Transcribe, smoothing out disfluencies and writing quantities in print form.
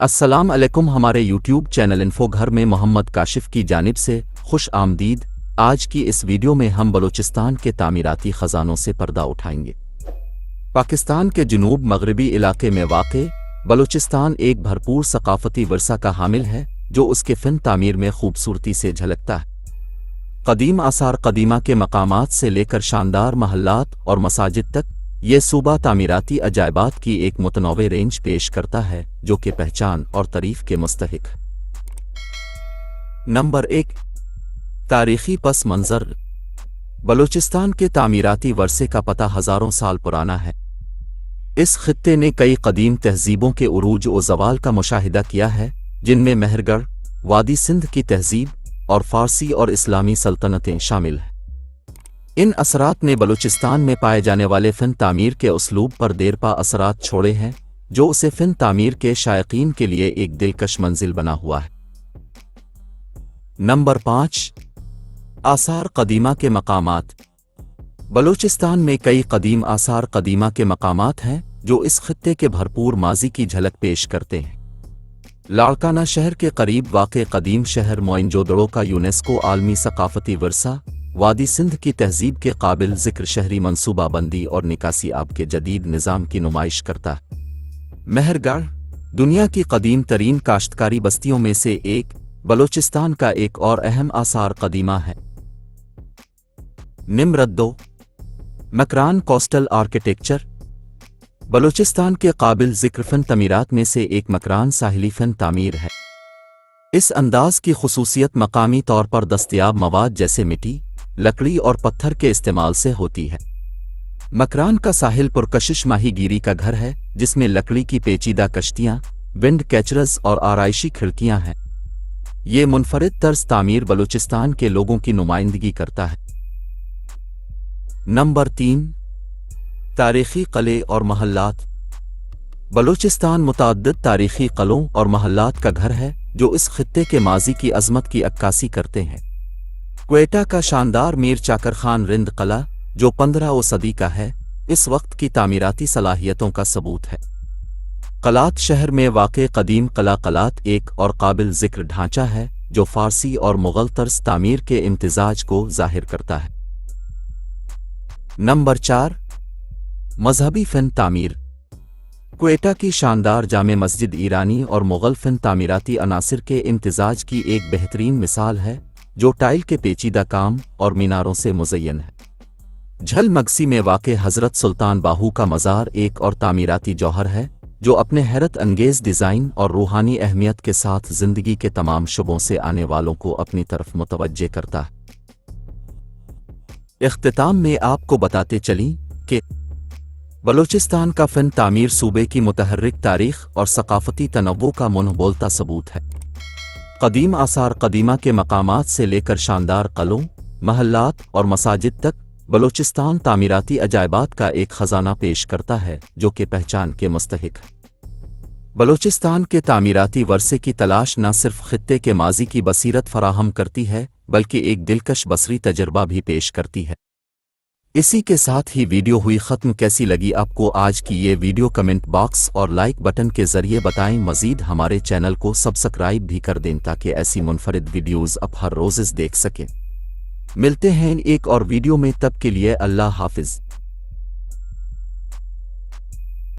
अस्सलाम अलैकुम। हमारे यूट्यूब चैनल इन्फो घर में मोहम्मद काशिफ की जानिब से खुश आमदीद। आज की इस वीडियो में हम बलूचिस्तान के तामीराती ख़जानों से पर्दा उठाएंगे। पाकिस्तान के जनूब मगरबी इलाके में वाक़े बलूचिस्तान एक भरपूर सकाफ़ती विरसा का हामिल है जो उसके फ़न तामीर में खूबसूरती से झलकता है। क़दीम आसार क़दीमा के मकामात से लेकर शानदार महल्लात और मसाजिद तक ये सूबा तामीराती अजायबात की एक मुतनव्वे रेंज पेश करता है जो कि पहचान और तारीफ के मुस्तहिक है। नंबर 1, तारीखी पस मंज़र। बलूचिस्तान के तामीराती वर्से का पता हज़ारों साल पुराना है। इस खित्ते ने कई कदीम तहज़ीबों के उरूज व ज़वाल का मुशाहिदा किया है, जिनमें मेहरगढ़, वादी सिंध की तहज़ीब और फ़ारसी और इस्लामी सल्तनतें शामिल हैं। इन असरात ने बलूचिस्तान में पाए जाने वाले फ़न तामीर के उसलूब पर देरपा असरात छोड़े हैं, जो उसे फ़न तामीर के शायकीन के लिए एक दिलकश मंजिल बना हुआ है। नंबर 5, आसार क़दीमा के मकामात। बलूचिस्तान में कई कदीम आसार क़दीमा के मकामात हैं जो इस खित्ते के भरपूर माजी की झलक पेश करते हैं। लाड़काना शहर के करीब वाक़े कदीम शहर मोइनजोदड़ो का यूनेस्को आलमी सकाफ़ती विरसा, वादी सिंध की तहज़ीब के काबिल ज़िक्र शहरी मनसूबाबंदी और निकासी आब के जदीद निज़ाम की नुमाइश करता है। मेहरगढ़ दुनिया की कदीम तरीन काश्तकारी बस्तियों में से एक बलूचिस्तान का एक और अहम आसार क़दीमा है। निम्रद्दो मकरान कोस्टल आर्किटेक्चर। बलूचिस्तान के काबिल ज़िक्र फ़न तमीरात में से एक मकरान साहिली फ़न तामीर है। इस अंदाज की खुसूसियत मकामी तौर पर दस्तयाब मवाद जैसे मिट्टी, लकड़ी और पत्थर के इस्तेमाल से होती है। मकरान का साहिल पुरकशिश माहीगीरी का घर है जिसमें लकड़ी की पेचीदा कश्तियां, विंड कैचरस और आराइशी खिड़कियां हैं। ये मुनफरिद तर्ज तामीर बलूचिस्तान के लोगों की नुमाइंदगी करता है। नंबर 3, तारीखी क़ले और महल्लात। बलूचिस्तान मुतअद्दिद तारीखी क़लों और महल्लात का घर है जो इस खित्ते के माजी की अज़मत की अक्कासी करते हैं। क्वेटा का शानदार मीर चाकर खान रिंद कला, जो 15वीं सदी का है, इस वक्त की तामीराती सलाहियतों का सबूत है। कलात शहर में वाक़े कदीम कलात एक और काबिल ज़िक्र ढांचा है जो फ़ारसी और मुग़ल तर्ज तामीर के इम्तिज़ाज को ज़ाहिर करता है। नंबर 4, मजहबी फ़न तामीर। क्वेटा की शानदार जामे मस्जिद ईरानी और मुग़ल फ़न तामीराती अनासिर के इम्तिज़ाज की एक बेहतरीन मिसाल है जो टाइल के पेचीदा काम और मीनारों से मुज़य्यन है। झल मगसी में वाक़े हज़रत सुल्तान बाहू का मज़ार एक और तामीराती जौहर है जो अपने हैरत अंगेज़ डिज़ाइन और रूहानी अहमियत के साथ ज़िंदगी के तमाम शुबों से आने वालों को अपनी तरफ मुतवज्जे करता है। इख्तिताम में आपको बताते चलीं कि बलूचिस्तान का फ़न तामीर सूबे की मुतहर्रिक तारीख़ और सकाफ़ती तनव्वुर का मुँह बोलता सबूत है। कदीम आसार क़दीमा के मकामात से लेकर शानदार क़लों, महल्लात और मसाजिद तक बलूचिस्तान तामीराती अजायबात का एक ख़ज़ाना पेश करता है जो कि पहचान के मुस्तहिक है। बलूचिस्तान के तामीराती वर्से की तलाश न सिर्फ खित्ते के माजी की बसीरत फराहम करती है बल्कि एक दिलकश बसरी तजर्बा भी पेश करती है। इसी के साथ ही वीडियो हुई ख़त्म। कैसी लगी आपको आज की ये वीडियो कमेंट बॉक्स और लाइक बटन के ज़रिए बताएं। मज़ीद हमारे चैनल को सब्सक्राइब भी कर दें ताकि ऐसी मुनफरिद वीडियोज़ आप हर रोज़ देख सकें। मिलते हैं एक और वीडियो में, तब के लिए अल्लाह हाफ़िज़।